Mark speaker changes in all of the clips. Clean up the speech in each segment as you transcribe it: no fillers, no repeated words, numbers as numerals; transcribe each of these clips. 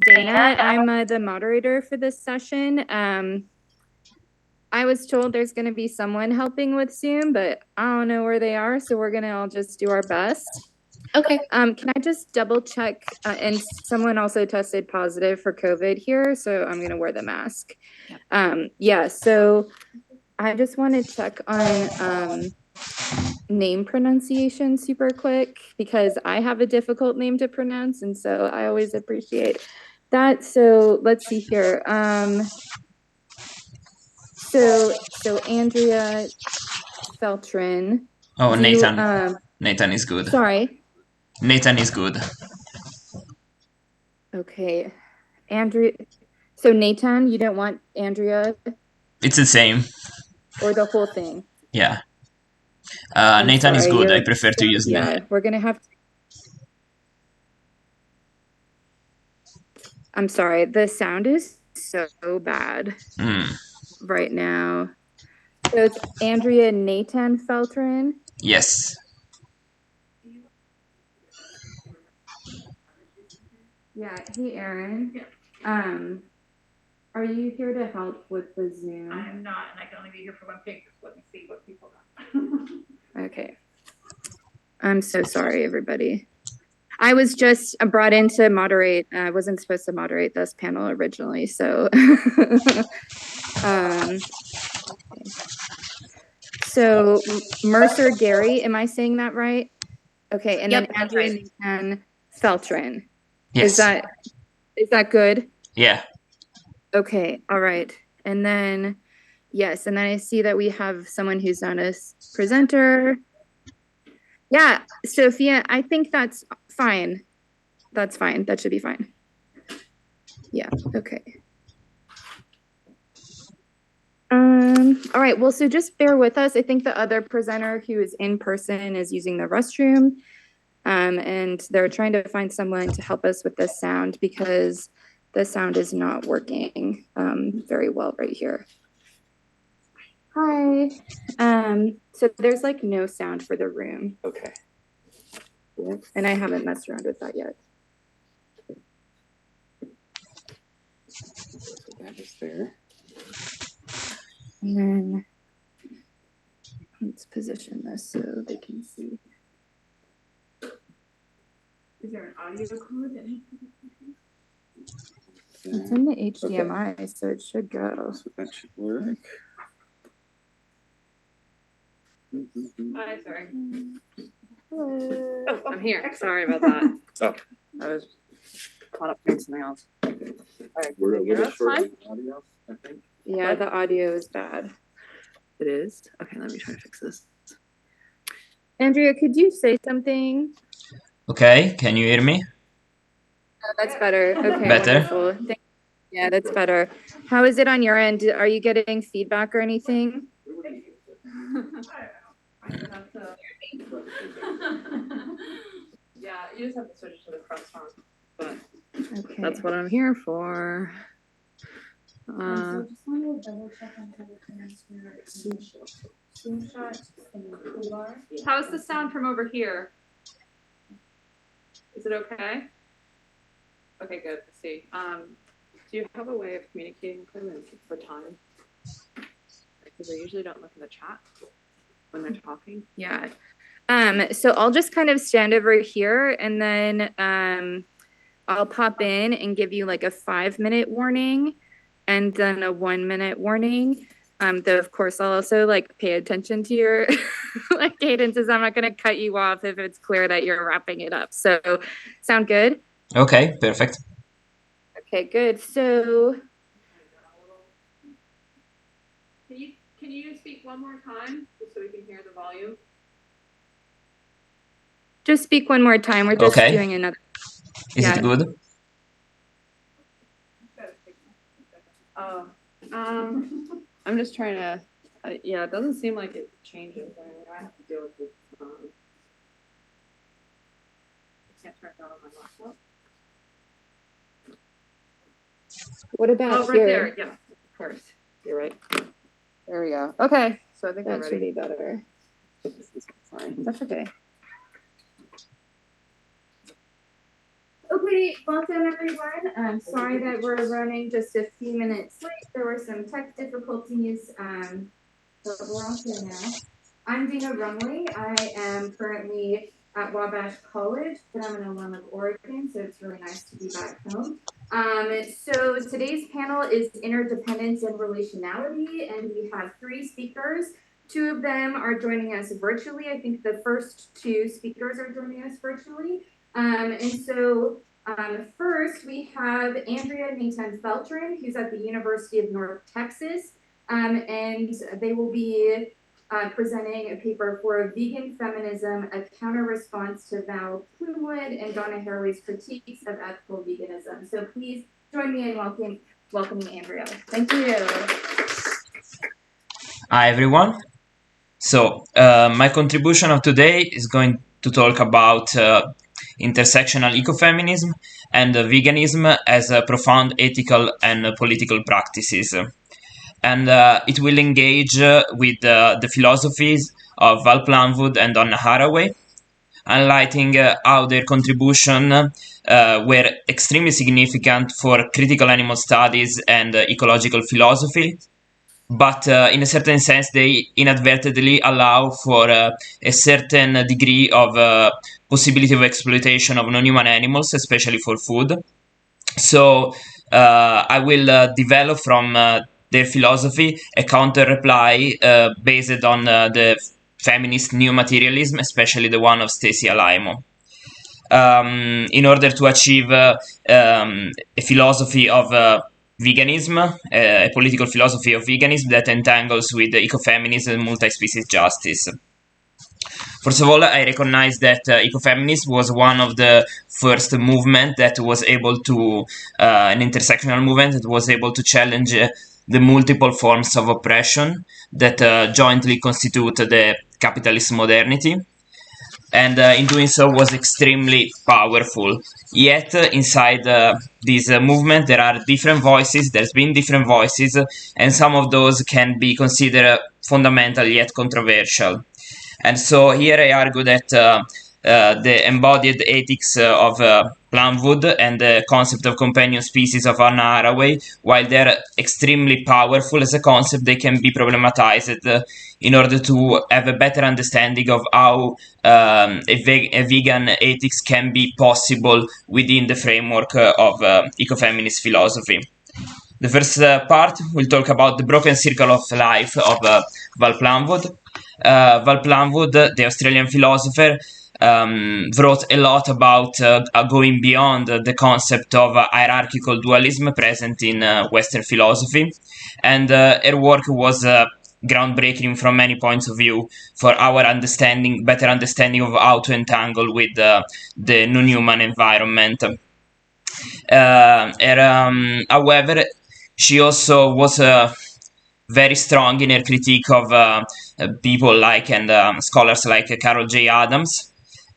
Speaker 1: Dana. I'm the moderator for this session. I was told there's going to be someone helping with Zoom, but I don't know where they are, so we're going to all just do our best.
Speaker 2: Okay.
Speaker 1: Can I just double check? And someone also tested positive for COVID here, so I'm going to wear the mask. Yeah, so I just want to check on name pronunciation super quick because I have a difficult name to pronounce, and so I always appreciate that. So let's see here. So Andrea Feltrin.
Speaker 3: Oh, Natan. Natan is good.
Speaker 1: Sorry.
Speaker 3: Natan is good.
Speaker 1: Okay. Andrea. So Natan, you don't want Andrea?
Speaker 3: It's the same.
Speaker 1: Or the whole thing?
Speaker 3: Yeah. Natan is good. I prefer to use
Speaker 1: Natan. Yeah, we're going to have to. I'm sorry. The sound is so bad right now. So it's Andrea Natan Feltrin?
Speaker 3: Yes.
Speaker 1: Yeah. Hey, Erin. Are you here to help with the Zoom?
Speaker 4: I am not, and I can only be here for one thing. Just let me see what people got.
Speaker 1: Okay. I'm so sorry, everybody. I was just brought in to moderate. I wasn't supposed to moderate this panel originally, so. So Mercer Gary, am I saying that right? Okay, and then Andrea and Feltrin.
Speaker 3: Yes.
Speaker 1: Is that good?
Speaker 3: Yeah.
Speaker 1: Okay, all right. And then, yes, and then I see that we have someone who's not a presenter. Yeah, Sophia, I think that's fine. That's fine. That should be fine. Yeah, okay. All right, well, so just bear with us. I think the other presenter who is in person is using the restroom, and they're trying to find someone to help us with the sound because the sound is not working very well right here. Hi. So there's like no sound for the room.
Speaker 5: Okay.
Speaker 1: Yeah. And I haven't messed around with that yet.
Speaker 5: So that is there.
Speaker 1: And then let's position this so they can see.
Speaker 4: Is there an audio code that needs to be?
Speaker 1: It's in the HDMI, so it should go.
Speaker 5: So that should work.
Speaker 4: Hi, sorry.
Speaker 1: Hello.
Speaker 4: Oh, I'm here. Sorry about that.
Speaker 5: Oh.
Speaker 4: I was caught up doing something else. All right.
Speaker 5: We're a little short
Speaker 4: Fine?
Speaker 5: on audio, I think.
Speaker 1: Yeah, the audio is bad.
Speaker 4: It is? Okay, let me try to fix this.
Speaker 1: Andrea, could you say something?
Speaker 3: Okay, can you hear me?
Speaker 1: Oh, that's better. Okay,
Speaker 3: Better?
Speaker 1: wonderful. Yeah, that's better. How is it on your end? Are you getting feedback or anything?
Speaker 4: Yeah, you just have to switch it to the croissant, but
Speaker 1: Okay.
Speaker 4: that's what I'm here for.
Speaker 1: So just wanted to double check on
Speaker 4: How's the sound from over here? Is it okay? Okay, good. Let's see. Do you have a way of communicating with them for time? Because I usually don't look in the chat when they're talking.
Speaker 1: Yeah. So I'll just kind of stand over here and then I'll pop in and give you like a 5-minute warning and then a 1-minute warning. Though of course I'll also like pay attention to your like cadences. I'm not going to cut you off if it's clear that you're wrapping it up. So sound good?
Speaker 3: Okay, perfect.
Speaker 1: Okay, good. So
Speaker 4: Can you speak one more time just so we can hear the volume?
Speaker 1: just speak one more time. We're just doing another.
Speaker 3: Is it good?
Speaker 4: Oh, I'm just trying to. Yeah, it doesn't seem like it changes. I have to deal with this. I can't turn it on my laptop.
Speaker 1: What about
Speaker 4: right
Speaker 1: here?
Speaker 4: there. Yeah, of course. You're right. There we go. Okay, so I think I'm
Speaker 1: That should
Speaker 4: ready.
Speaker 1: be better.
Speaker 4: This is fine. That's okay.
Speaker 1: Okay, welcome everyone. I'm sorry that we're running just a few minutes late. There were some tech difficulties, but we're all here now. I'm Dina Rumley. I am currently at Wabash College, but I'm an alum of Oregon, so it's really nice to be back home. So today's panel is interdependence and relationality, and we have 3 speakers. 2 of them are joining us virtually. I think the first 2 speakers are joining us virtually. First we have Andrea Natan Feltrin, who's at the University of North Texas, and they will be presenting a paper for Vegan Feminism, a counter-response to Val Plumwood and Donna Haraway's critiques of ethical veganism. So please join me in welcoming Andrea. Thank you.
Speaker 3: Hi, everyone. So my contribution of today is going to talk about intersectional ecofeminism and veganism as profound ethical and political practices. And it will engage with the philosophies of Val Plumwood and Donna Haraway, highlighting how their contribution were extremely significant for critical animal studies and ecological philosophy, but in a certain sense they inadvertently allow for a certain degree of possibility of exploitation of non-human animals, especially for food. So I will develop from their philosophy a counter-reply based on the feminist new materialism, especially the one of Stacey Alaimo. In order to achieve a philosophy of veganism, a political philosophy of veganism that entangles with ecofeminism and multi-species justice. First of all, I recognize that ecofeminism was one of the first movement that was able to, an intersectional movement that was able to challenge the multiple forms of oppression that jointly constitute the capitalist modernity. And in doing so was extremely powerful. Yet inside this movement there are different voices, there's been different voices, and some of those can be considered fundamental yet controversial. And so here I argue that the embodied ethics of Plumwood and the concept of companion species of Donna Haraway, while they're extremely powerful as a concept, they can be problematized in order to have a better understanding of how a vegan ethics can be possible within the framework of ecofeminist philosophy. The first part will talk about the broken circle of life of Val Plumwood. Val Plumwood, the Australian philosopher, wrote a lot about going beyond the concept of hierarchical dualism present in Western philosophy, and her work was groundbreaking from many points of view for our better understanding of how to entangle with the non-human environment. However, she also was very strong in her critique of people like and scholars like Carol J. Adams,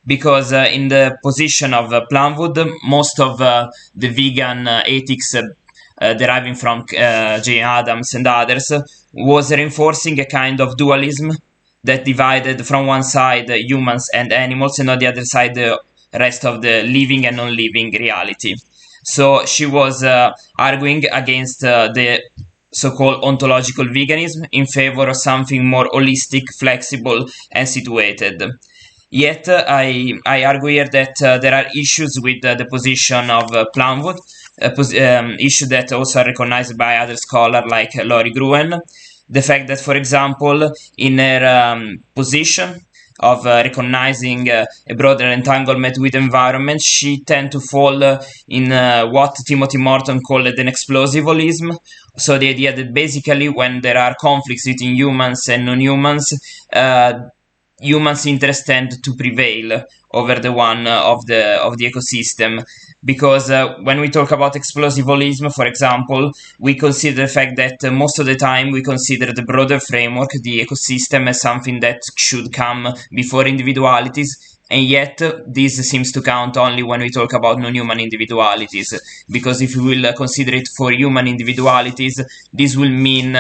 Speaker 3: because in the position of Plumwood, most of the vegan ethics deriving from J. Adams and others was reinforcing a kind of dualism that divided from one side humans and animals, and on the other side the rest of the living and non-living reality. So she was arguing against the so-called ontological veganism in favor of something more holistic, flexible, and situated. Yet I argue here that there are issues with the position of Plumwood, issue that also are recognized by other scholars like Laurie Gruen. The fact that, for example, in her position of recognizing a broader entanglement with environment, she tend to fall in what Timothy Morton called an explosivism. So the idea that basically when there are conflicts between humans and non-humans, humans' interests tend to prevail over the one of the ecosystem, because when we talk about explosivism, for example, we consider the fact that most of the time we consider the broader framework, the ecosystem, as something that should come before individualities, And yet, this seems to count only when we talk about non-human individualities, because if we will consider it for human individualities, this will mean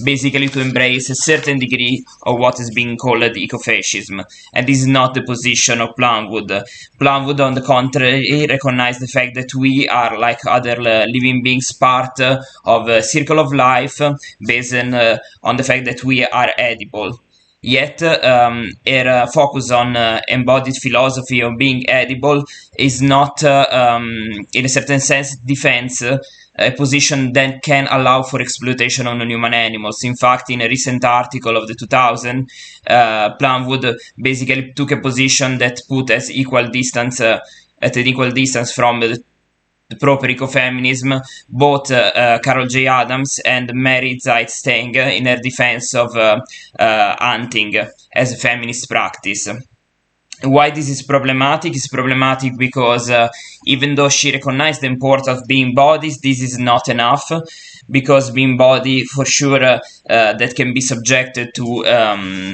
Speaker 3: basically to embrace a certain degree of what is being called ecofascism. And this is not the position of Plumwood. Plumwood, on the contrary, recognizes the fact that we are, like other living beings, part of a circle of life based on the fact that we are edible. Yet, her focus on embodied philosophy of being edible is not, in a certain sense, defense, a position that can allow for exploitation of non-human animals. In fact, in a recent article of the 2000, Plumwood basically took a position that put as equal distance, at an equal distance from the proper ecofeminism, both Carol J. Adams and Mary Zeitsteng in her defense of hunting as a feminist practice. Why this is problematic? It's problematic because even though she recognized the importance of being bodies, this is not enough, because being body, for sure, that can be subjected to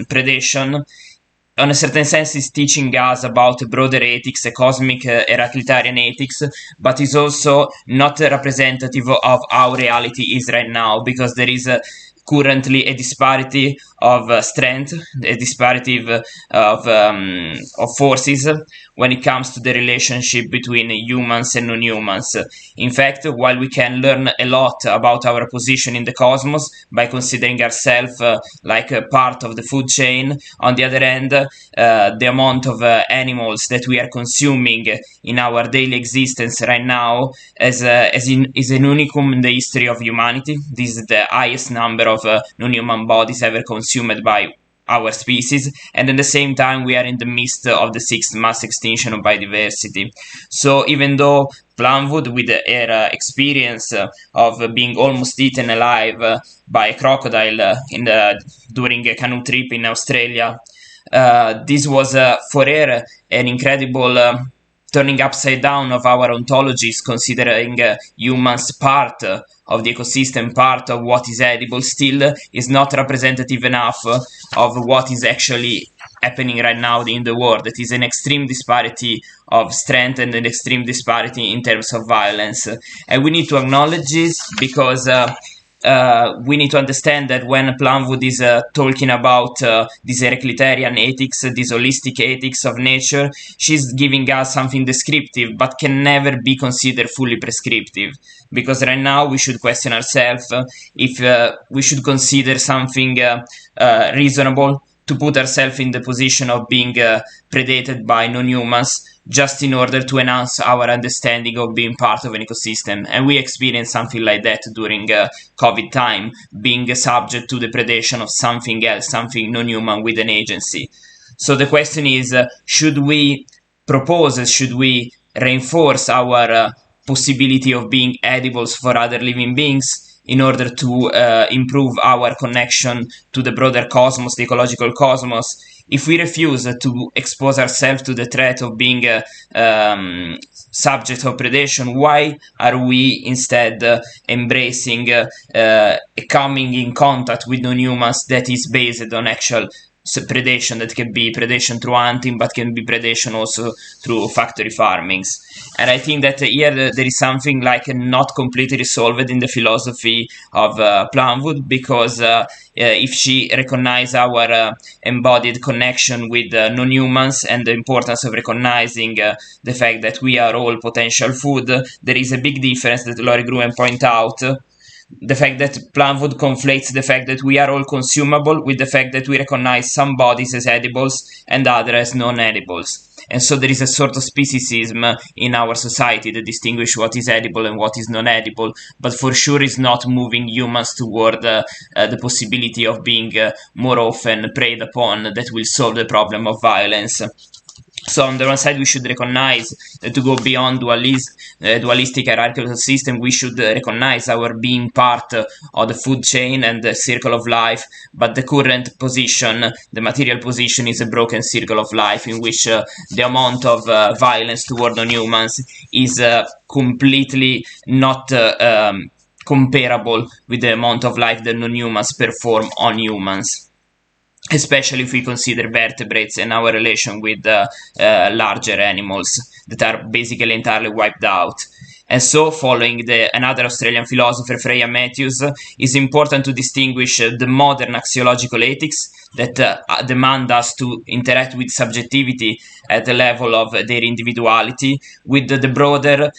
Speaker 3: predation, on a certain sense is teaching us about a broader ethics, a cosmic Heraclitarian ethics, but is also not representative of how reality is right now, because there is currently a disparity of strength, a disparity of forces when it comes to the relationship between humans and non-humans. In fact, while we can learn a lot about our position in the cosmos by considering ourselves like a part of the food chain, on the other hand, the amount of animals that we are consuming in our daily existence right now is an unicum in the history of humanity. This is the highest number of non-human bodies ever consumed by our species, and at the same time we are in the midst of the 6th mass extinction of biodiversity. So even though Plumwood, with her experience of being almost eaten alive by a crocodile during a canoe trip in Australia, this was for her an incredible turning upside down of our ontologies, considering humans part of the ecosystem, part of what is edible, still is not representative enough of what is actually happening right now in the world. It is an extreme disparity of strength and an extreme disparity in terms of violence. And we need to acknowledge this, because we need to understand that when Plumwood is talking about this Heraclitarian ethics, this holistic ethics of nature, she's giving us something descriptive, but can never be considered fully prescriptive. Because right now we should question ourselves if we should consider something reasonable to put ourselves in the position of being predated by non-humans, just in order to enhance our understanding of being part of an ecosystem. And we experienced something like that during COVID time, being subject to the predation of something else, something non-human with an agency. So the question is, should we propose, should we reinforce our possibility of being edibles for other living beings in order to improve our connection to the broader cosmos, the ecological cosmos? If we refuse to expose ourselves to the threat of being subject of predation, why are we instead embracing coming in contact with non-humans that is based on actual predation, that can be predation through hunting, but can be predation also through factory farmings? And I think that here there is something like not completely resolved in the philosophy of Plumwood, because if she recognizes our embodied connection with non-humans and the importance of recognizing the fact that we are all potential food, there is a big difference that Laurie Gruen point out. The fact that Plumwood conflates the fact that we are all consumable with the fact that we recognize some bodies as edibles and others as non-edibles. And so there is a sort of speciesism in our society that distinguishes what is edible and what is non-edible, but for sure is not moving humans toward the possibility of being more often preyed upon that will solve the problem of violence. So on the one side, we should recognize that to go beyond dualistic hierarchical system, we should recognize our being part of the food chain and the circle of life, but the current position, the material position, is a broken circle of life in which the amount of violence toward non-humans is completely not comparable with the amount of life that non-humans perform on humans. especially if we consider vertebrates and our relation with larger animals that are basically entirely wiped out. And so, following another Australian philosopher, Freya Matthews, it's important to distinguish the modern axiological ethics that demand us to interact with subjectivity at the level of their individuality, with the broader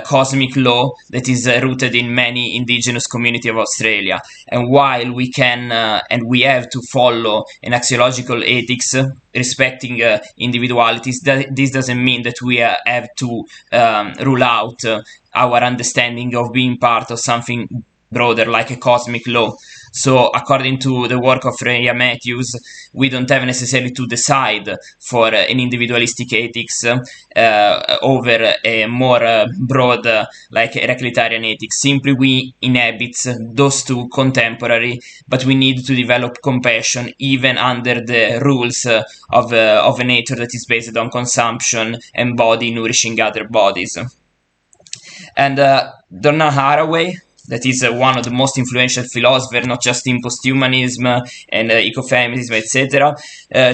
Speaker 3: cosmic law that is rooted in many indigenous communities of Australia. And while we can and we have to follow an axiological ethics respecting individualities, this doesn't mean that we have to rule out our understanding of being part of something broader like a cosmic law. So according to the work of Freya Matthews, we don't have necessarily to decide for an individualistic ethics over a more broad like Heraclitarian ethics. Simply we inhabit those two contemporary, but we need to develop compassion even under the rules of a nature that is based on consumption and body nourishing other bodies. And Donna Haraway, that is one of the most influential philosophers, not just in posthumanism and ecofeminism, etc.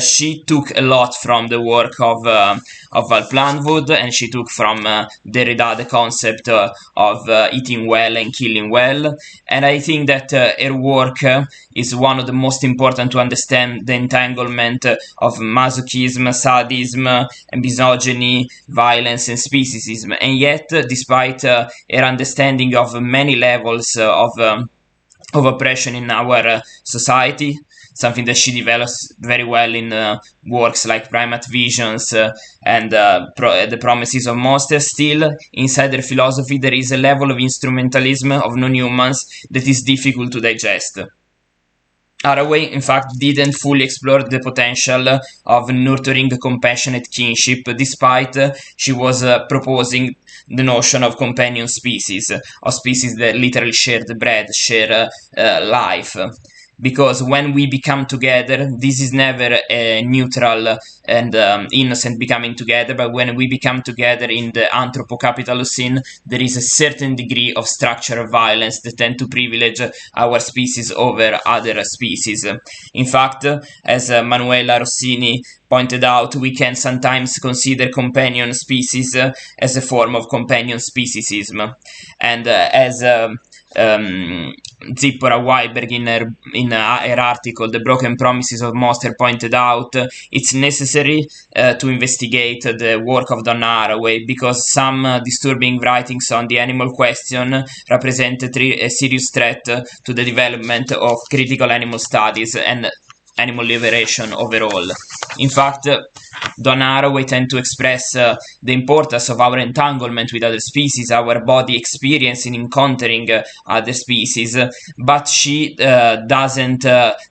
Speaker 3: She took a lot from the work of Val Plumwood, and she took from Derrida the concept of eating well and killing well. And I think that her work is one of the most important to understand the entanglement of masochism, sadism, and misogyny, violence, and speciesism. And yet, despite her understanding of many levels of oppression in our society, something that she develops very well in works like Primate Visions and The Promises of Monsters, still, inside their philosophy, there is a level of instrumentalism of non-humans that is difficult to digest. Haraway, in fact, didn't fully explore the potential of nurturing compassionate kinship, despite she was proposing the notion of companion species, of species that literally share the bread, share life. Because when we become together, this is never a neutral and innocent becoming together, but when we become together in the anthropocapitalocene, there is a certain degree of structural violence that tend to privilege our species over other species. In fact, as Manuela Rossini pointed out, we can sometimes consider companion species as a form of companion speciesism. And as Zippora Weiberg in her article The Broken Promises of Monster pointed out, it's necessary to investigate the work of Donna Haraway, because some disturbing writings on the animal question represent a serious threat to the development of critical animal studies and animal liberation overall. In fact, Donna Haraway tend to express the importance of our entanglement with other species, our body experience in encountering other species, but she doesn't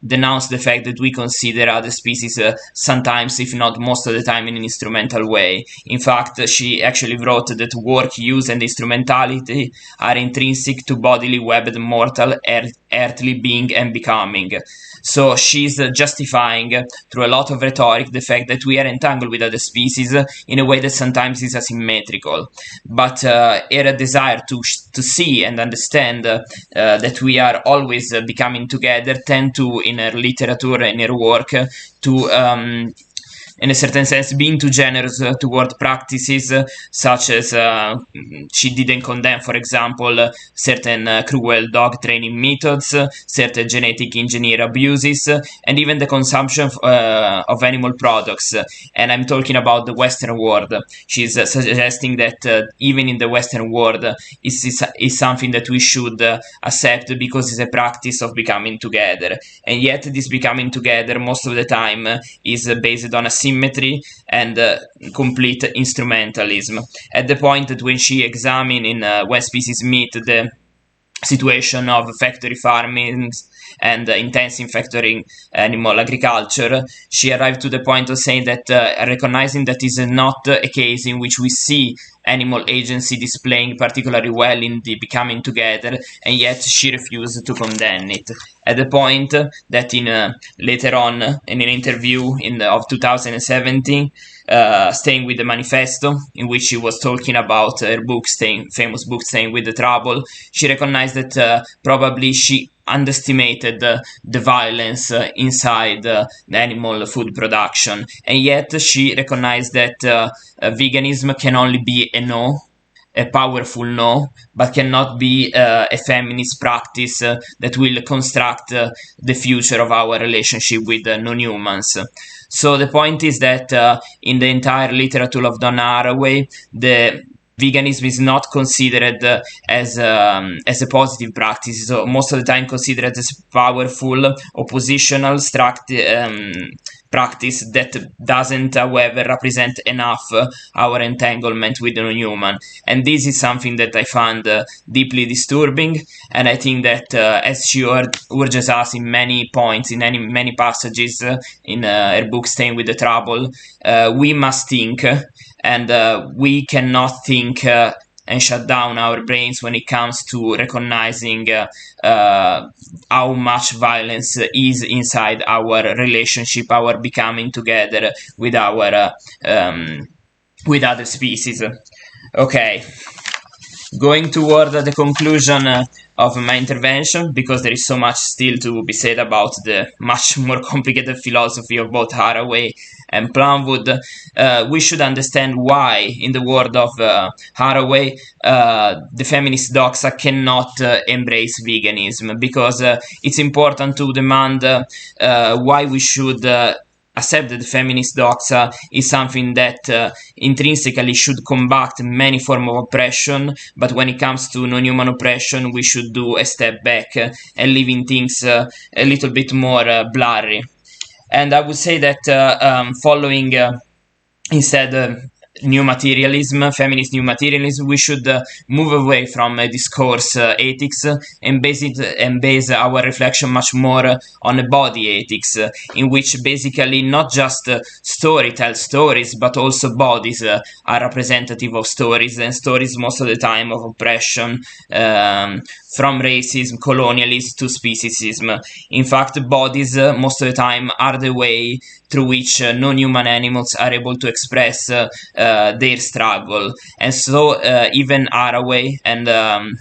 Speaker 3: denounce the fact that we consider other species sometimes, if not most of the time, in an instrumental way. In fact, she actually wrote that work, use, and instrumentality are intrinsic to bodily webbed mortal earthly being and becoming. So she's justifying through a lot of rhetoric the fact that we are entangled with other species in a way that sometimes is asymmetrical. But her desire to see and understand that we are always becoming together tend to, in her literature and her work, to in a certain sense, being too generous toward practices such as she didn't condemn, for example, certain cruel dog training methods, certain genetic engineer abuses, and even the consumption of animal products. And I'm talking about the Western world. She's suggesting that even in the Western world, is something that we should accept because it's a practice of becoming together. And yet this becoming together most of the time is based on asymmetry and complete instrumentalism. At the point that when she examined in When Species Meet the situation of factory farming and intensive factory animal agriculture, she arrived to the point of saying that recognizing that is not a case in which we see animal agency displaying particularly well in the becoming together, and yet she refused to condemn it. At the point that in later on in an interview of 2017, Staying with the Manifesto, in which she was talking about her book, famous book, Staying with the Trouble, she recognized that probably she underestimated the violence inside the animal food production, and yet she recognized that veganism can only be a powerful no, but cannot be a feminist practice that will construct the future of our relationship with non-humans. So the point is that in the entire literature of Donna Haraway, the veganism is not considered as a positive practice. So most of the time considered as powerful oppositional practice that doesn't, however, represent enough our entanglement with the non-human. And this is something that I find deeply disturbing. And I think that as she urges us in many points, in many passages in her book Staying with the Trouble, we must think, and we cannot think and shut down our brains when it comes to recognizing how much violence is inside our relationship, our becoming together with our with other species. Okay, going toward the conclusion of my intervention, because there is so much still to be said about the much more complicated philosophy of both Haraway and Plumwood. We should understand why, in the word of Haraway, the feminist doxa cannot embrace veganism, because it's important to demand why we should accept that the feminist doxa is something that intrinsically should combat many forms of oppression, but when it comes to non-human oppression, we should do a step back and leaving things a little bit more blurry. And I would say that following instead new materialism, feminist new materialism, we should move away from discourse ethics and base our reflection much more on body ethics, in which basically not just story tells stories, but also bodies are representative of stories, and stories most of the time of oppression, from racism, colonialism to speciesism. In fact, bodies most of the time are the way through which non-human animals are able to express their struggle. And so even Haraway and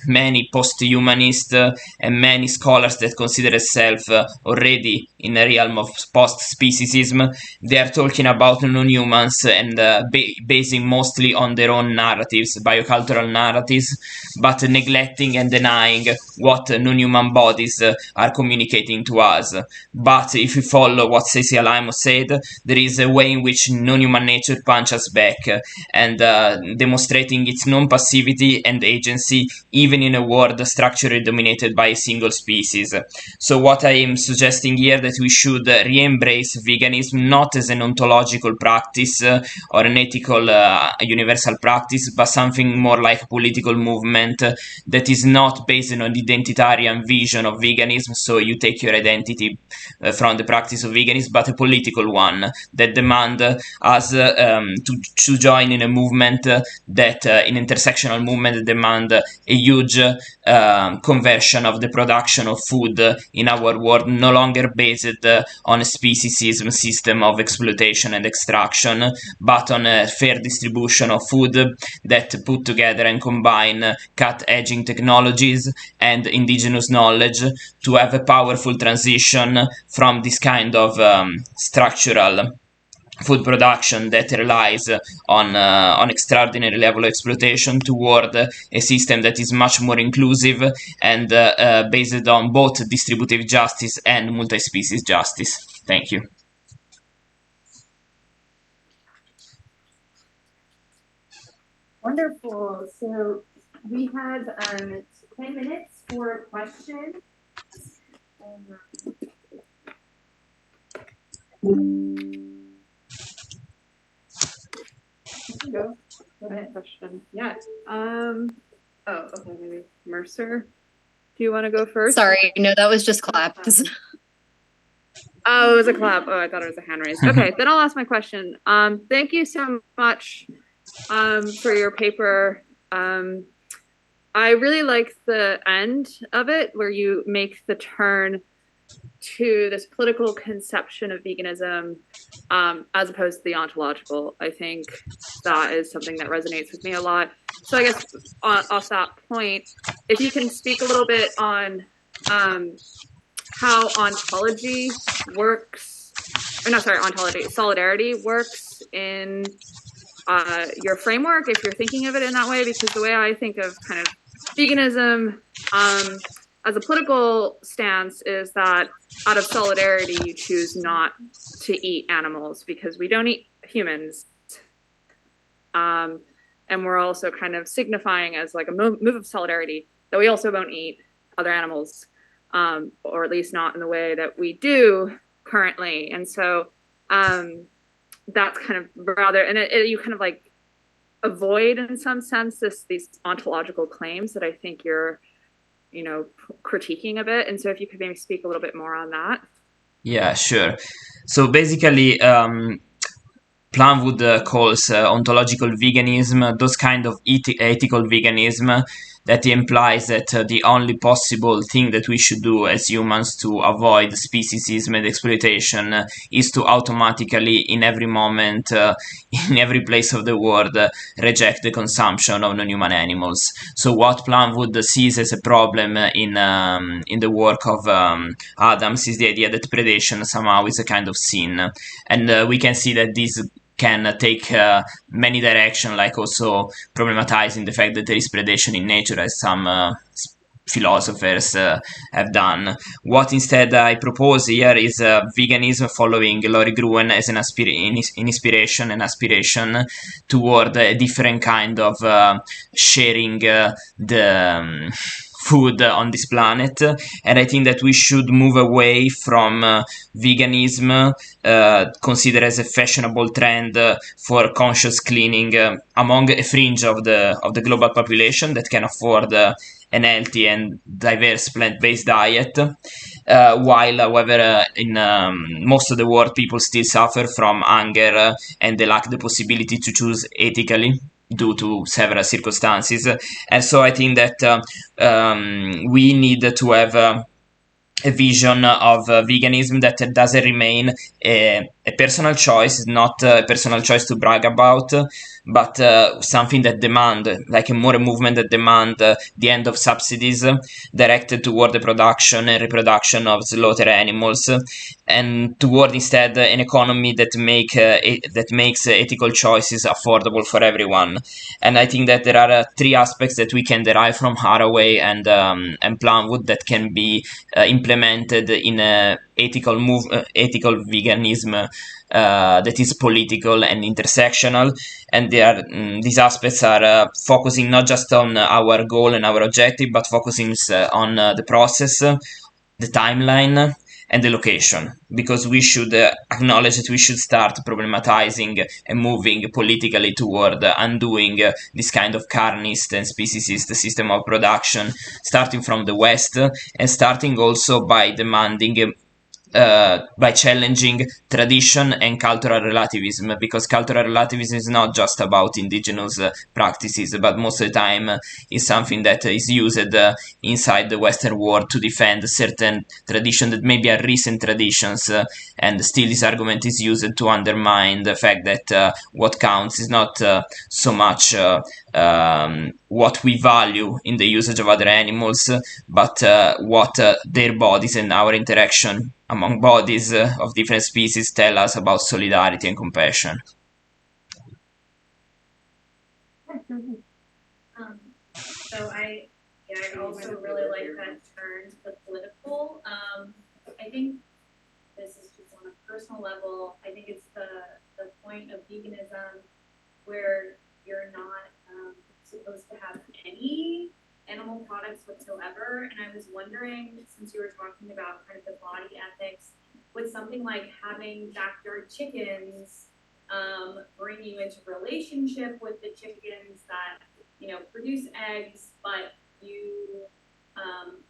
Speaker 3: many post-humanists and many scholars that consider themselves already in the realm of post-speciesism, they are talking about non-humans and basing mostly on their own narratives, biocultural narratives, but neglecting and denying what non-human bodies are communicating to us. But if we follow what Cecilia Limo said, there is a way in which non-human nature punches back, and demonstrating its non-passivity and agency even in a world structurally dominated by a single species. So what I am suggesting here that we should re-embrace veganism not as an ontological practice or an ethical universal practice, but something more like a political movement that is not based on the identitarian vision of veganism, so you take your identity from the practice of veganism, but a political one that demand us to join in a movement that an intersectional movement that demand a huge conversion of the production of food in our world, no longer based on a speciesism system of exploitation and extraction, but on a fair distribution of food that put together and combine cut-edging technologies and indigenous knowledge to have a powerful transition from this kind of structural food production that relies on extraordinary level of exploitation toward a system that is much more inclusive and based on both distributive justice and multi-species justice. Thank you.
Speaker 1: Wonderful. So we have 10 minutes for questions.
Speaker 4: Go ahead. Question. Yeah. Oh, okay. Maybe Mercer. Do you want to go first?
Speaker 2: Sorry, no, that was just claps.
Speaker 4: Oh, it was a clap. Oh, I thought it was a hand raise. Okay, then I'll ask my question. Thank you so much for your paper. I really like the end of it where you make the turn to this political conception of veganism as opposed to the ontological. I think that is something that resonates with me a lot. So I guess off that point, if you can speak a little bit on how ontology works, or no, sorry, ontology, solidarity works in your framework, if you're thinking of it in that way, because the way I think of kind of veganism as a political stance is that out of solidarity, you choose not to eat animals because we don't eat humans. And we're also kind of signifying as like a move of solidarity that we also won't eat other animals, or at least not in the way that we do currently. And so that's kind of rather, and you kind of like avoid in some sense these ontological claims that I think you're, critiquing a bit. And so if you could maybe speak a little bit more on that.
Speaker 3: Yeah, sure. So basically, Plumwood calls ontological veganism those kind of ethical veganism that implies that the only possible thing that we should do as humans to avoid speciesism and exploitation is to automatically, in every moment, in every place of the world, reject the consumption of non-human animals. So what Plumwood sees as a problem in the work of Adams is the idea that predation somehow is a kind of sin, and we can see that this can take many directions, like also problematizing the fact that there is predation in nature, as some philosophers have done. What instead I propose here is veganism following Laurie Gruen as an inspiration and aspiration toward a different kind of sharing the food on this planet. And I think that we should move away from veganism considered as a fashionable trend for conscious cleaning among a fringe of the global population that can afford an healthy and diverse plant-based diet, while however in most of the world people still suffer from hunger and they lack the possibility to choose ethically due to several circumstances. And so I think that we need to have a vision of veganism that doesn't remain a personal choice, not a personal choice to brag about, but something that demand, like a movement that demand the end of subsidies directed toward the production and reproduction of slaughtered animals, and toward instead an economy that makes ethical choices affordable for everyone. And I think that there are three aspects that we can derive from Haraway and Plumwood that can be implemented in a ethical veganism that is political and intersectional. And these aspects are focusing not just on our goal and our objective, but focusing on the process, the timeline, and the location, because we should acknowledge that we should start problematizing and moving politically toward undoing this kind of carnist and speciesist system of production, starting from the West, and starting also by demanding by challenging tradition and cultural relativism, because cultural relativism is not just about indigenous practices, but most of the time is something that is used inside the Western world to defend certain traditions that maybe are recent traditions, and still this argument is used to undermine the fact that what counts is not so much what we value in the usage of other animals, but what their bodies and our interaction among bodies of different species tell us about solidarity and compassion.
Speaker 6: So I also really like that turn to the political. I think this is just on a personal level. I think it's the point of veganism where you're not supposed to have any animal products whatsoever. And I was wondering, since you were talking about kind of the body ethics, would something like having backyard chickens bring you into relationship with the chickens that produce eggs, but you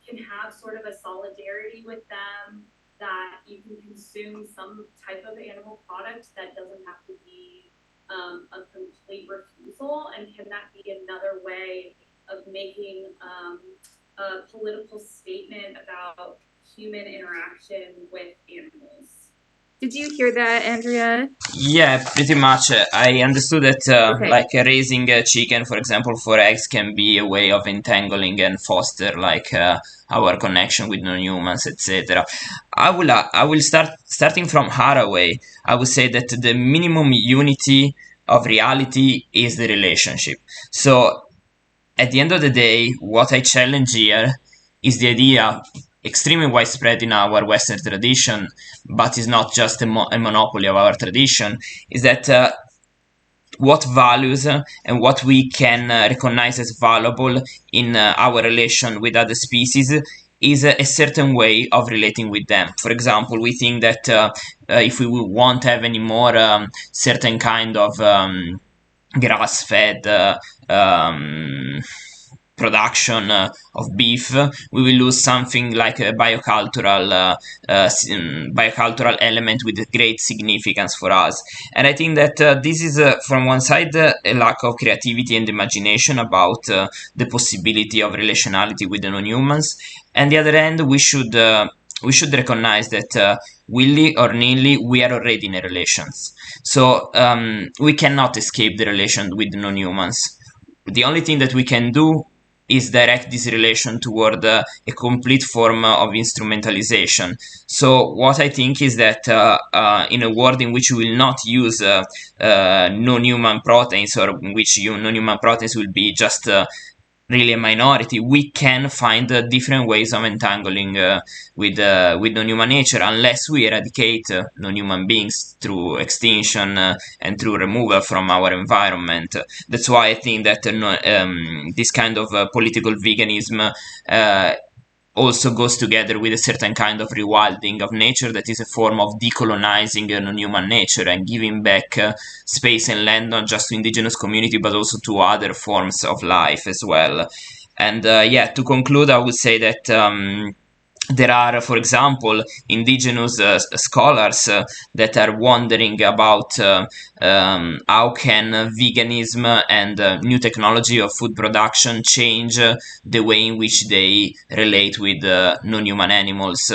Speaker 6: can have sort of a solidarity with them, that you can consume some type of animal product that doesn't have to be a complete refusal? And can that be another way of making a political statement about human interaction with animals?
Speaker 1: Did you hear that, Andrea?
Speaker 3: Yeah, pretty much. I understood that
Speaker 1: Okay.
Speaker 3: like raising a chicken, for example, for eggs can be a way of entangling and foster like our connection with non-humans, etc. I will starting from Haraway. I would say that the minimum unity of reality is the relationship. So at the end of the day, what I challenge here is the idea, extremely widespread in our Western tradition, but is not just a monopoly of our tradition, is that what values and what we can recognize as valuable in our relation with other species is a certain way of relating with them. For example, we think that if we won't have any more certain kind of grass-fed production of beef, we will lose something like a biocultural element with great significance for us. And I think that this is, from one side, a lack of creativity and imagination about the possibility of relationality with the non-humans. And the other end, we should recognize that willy or nilly, we are already in a relations. So we cannot escape the relation with non-humans. The only thing that we can do is direct this relation toward a complete form of instrumentalization. So what I think is that in a world in which we will not use non-human proteins, or in which non-human proteins will be just really a minority, we can find different ways of entangling with non-human nature, unless we eradicate non-human beings through extinction and through removal from our environment. That's why I think that this kind of political veganism also goes together with a certain kind of rewilding of nature that is a form of decolonizing non-human nature and giving back space and land not just to indigenous community but also to other forms of life as well. And yeah, to conclude, I would say that there are, for example, indigenous scholars that are wondering about how can veganism and new technology of food production change the way in which they relate with non-human animals.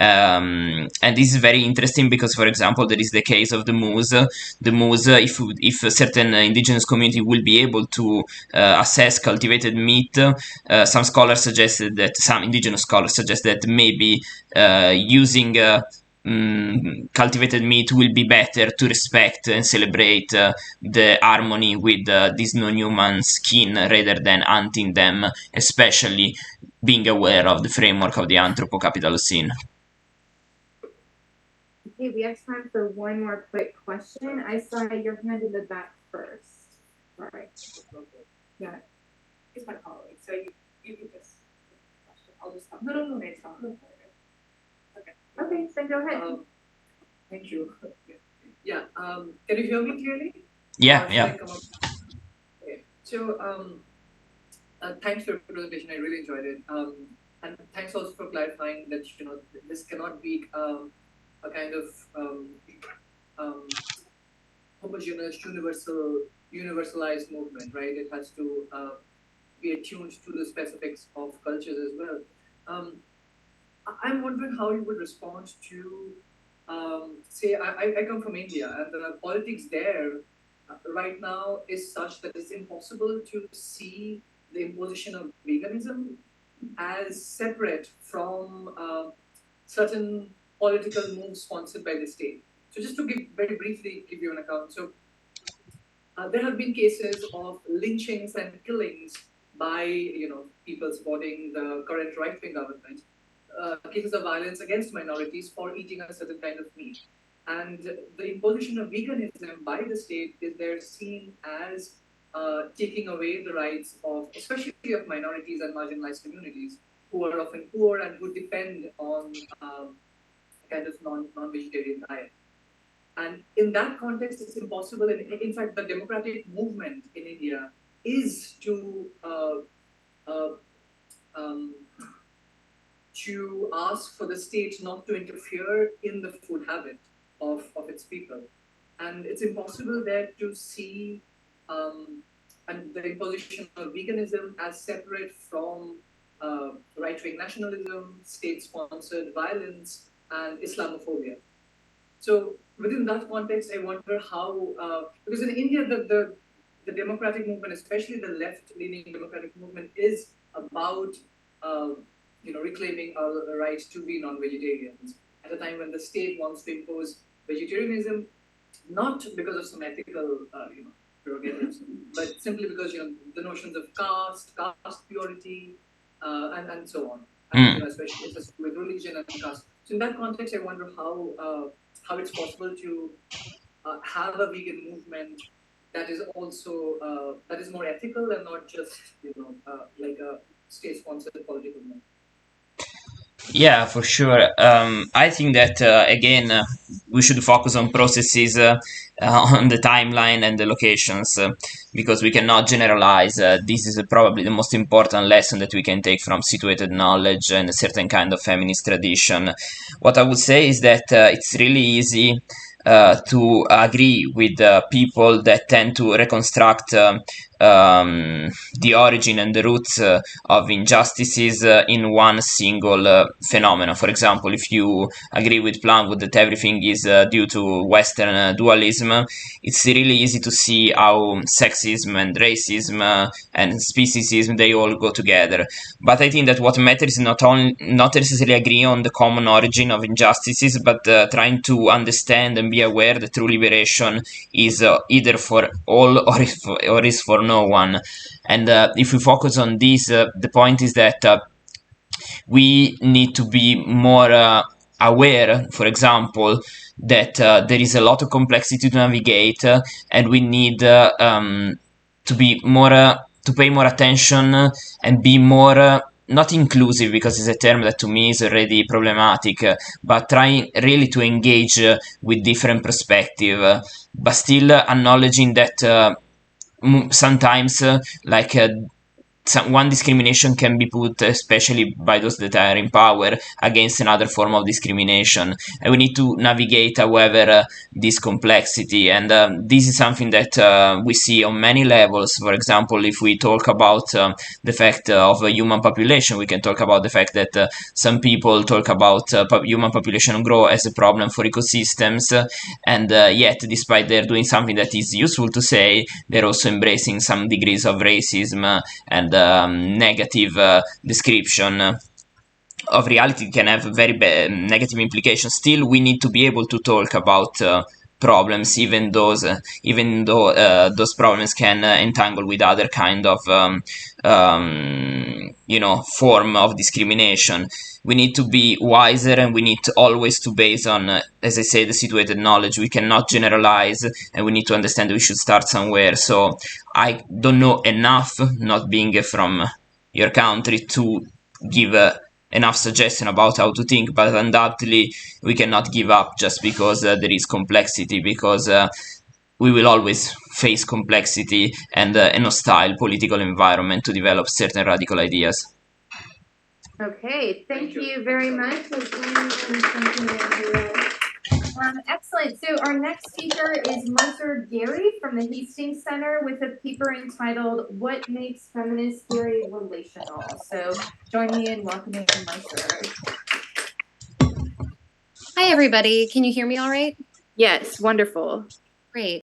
Speaker 3: And this is very interesting because, for example, there is the case of the moose. The moose, if a certain indigenous community will be able to assess cultivated meat, some indigenous scholars suggest that maybe using cultivated meat will be better to respect and celebrate the harmony with this non-human skin rather than hunting them, especially being aware of the framework of the anthropo-capital scene.
Speaker 1: Okay, we have time for one more quick question. I saw your hand in the back first. All right. Yeah.
Speaker 7: It's my colleague, so you can just I'll just stop. No, it's not. Okay.
Speaker 1: Okay, so go ahead.
Speaker 7: Thank you. Yeah. Can you hear me clearly?
Speaker 3: Yeah.
Speaker 7: Okay. So thanks for your presentation. I really enjoyed it. And thanks also for clarifying that this cannot be a kind of homogeneous, universalized movement, right? It has to be attuned to the specifics of cultures as well. I'm wondering how you would respond to, say, I come from India, and the politics there right now is such that it's impossible to see the imposition of veganism as separate from certain political moves sponsored by the state. So just to very briefly give you an account. So there have been cases of lynchings and killings by people supporting the current right-wing government, cases of violence against minorities for eating a certain kind of meat. And the imposition of veganism by the state is there seen as taking away the rights of, especially of minorities and marginalized communities who are often poor and who depend on kind of non-vegetarian diet. And in that context, it's impossible. And in fact, the democratic movement in India is to ask for the state not to interfere in the food habit of its people. And it's impossible there to see and the imposition of veganism as separate from right-wing nationalism, state-sponsored violence, and Islamophobia. So within that context, I wonder how, because in India, the democratic movement, especially the left-leaning democratic movement, is about reclaiming our right to be non-vegetarians at a time when the state wants to impose vegetarianism, not because of some ethical prerogatives, but simply because the notions of caste purity, and so on, and especially with religion and caste. So in that context, I wonder how it's possible to have a vegan movement that is also that is more ethical and not just like a state-sponsored political movement.
Speaker 3: Yeah, for sure. I think that again, we should focus on processes, on the timeline and the locations, because we cannot generalize. This is probably the most important lesson that we can take from situated knowledge and a certain kind of feminist tradition. What I would say is that it's really easy to agree with people that tend to reconstruct the origin and the roots of injustices in one single phenomenon. For example, if you agree with Plumwood that everything is due to Western dualism, it's really easy to see how sexism and racism and speciesism, they all go together. But I think that what matters is not necessarily agree on the common origin of injustices, but trying to understand and be aware that true liberation is either for all or is for no one. And if we focus on this, the point is that we need to be more aware, for example, that there is a lot of complexity to navigate, and we need to be more to pay more attention and be more not inclusive, because it's a term that to me is already problematic, but trying really to engage with different perspective, but still acknowledging that sometimes one discrimination can be put, especially by those that are in power, against another form of discrimination, and we need to navigate, however, this complexity. And this is something that we see on many levels. For example, if we talk about the fact of a human population, we can talk about the fact that some people talk about human population growth as a problem for ecosystems, and yet, despite they're doing something that is useful to say, they're also embracing some degrees of racism and negative description of reality can have very negative implications. Still, we need to be able to talk about problems, even though those problems can entangle with other kind of form of discrimination. We need to be wiser, and we need to always to base on, as I say, the situated knowledge. We cannot generalize, and we need to understand that we should start somewhere. So I don't know enough, not being from your country, to give enough suggestion about how to think, but undoubtedly we cannot give up just because there is complexity, because we will always face complexity and an hostile political environment to develop certain radical ideas.
Speaker 1: Okay, thank you very much. Excellent. So our next speaker is Mercer Gary from the Hastings Center with a paper entitled "What Makes Feminist Theory Relational?" So join me in welcoming Mercer.
Speaker 2: Hi, everybody. Can you hear me all right?
Speaker 1: Yes, wonderful.
Speaker 2: Great.